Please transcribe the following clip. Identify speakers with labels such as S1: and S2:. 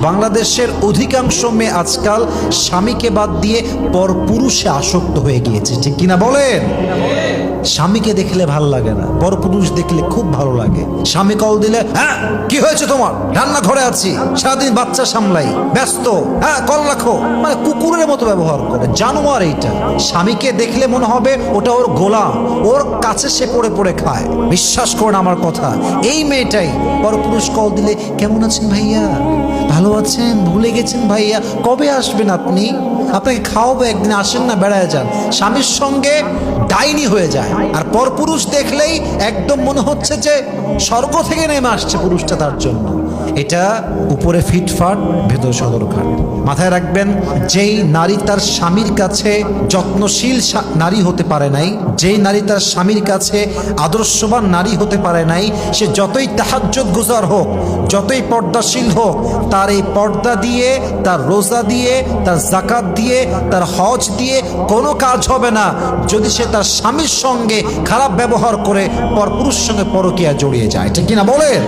S1: বাংলাদেশের অধিকাংশ মেয়ে আজকাল স্বামীকে বাদ দিয়ে পরপুরুষে আসক্ত হয়ে গিয়েছে, ঠিক কিনা বলেন? স্বামীকে দেখলে ভাল লাগে না, পরপুরুষ দেখলে খুব ভালো লাগে। স্বামী কল দিলে, হ্যাঁ কি হয়েছে তোমার, রান্নাঘরে আছি, সারাদিন বাচ্চা সামলাই, ব্যস্ত, হ্যাঁ কল রাখো, মানে কুকুরের মতো ব্যবহার করে, জানোয়ার এইটা। স্বামীকে দেখলে মনে হবে ওটা ওর গোলাম, ওর কাছে সে পড়ে পড়ে খায়। বিশ্বাস করেন আমার কথা, এই মেয়েটাই পরপুরুষ কল দিলে, কেমন আছেন ভাইয়া, ভালো আছেন, ভুলে গেছেন ভাইয়া, কবে আসবেন আপনি, আপনাকে খাওয়াবো একদিন, আসেন না, বেড়ায় যান। স্বামীর সঙ্গে ডাইনি হয়ে যায়। আর পরপুরুষ দেখলেই একদম মনে হচ্ছে যে স্বর্গ থেকে নেমে আসছে পুরুষটা তার জন্য। এটা উপরে ফিটফাট, ভেতর সদরঘাট। মাথায় রাখবেন, যেই নারী তার স্বামীর কাছে যত্নশীল নারী হতে পারে নাই, যেই নারী তার স্বামীর কাছে আদর্শবান নারী হতে পারে নাই, সে যতই তাহাজ্জুদ গুজার হোক, যতই পর্দাশীল হোক, তার এই পর্দা দিয়ে, তার রোজা দিয়ে, তার যাকাত দিয়ে, তার হজ দিয়ে কোনো কাজ হবে না যদি সে তার স্বামীর সঙ্গে খারাপ ব্যবহার করে পরপুরুষের সঙ্গে পরকীয়া জড়িয়ে যায়, ঠিক কিনা বলেন?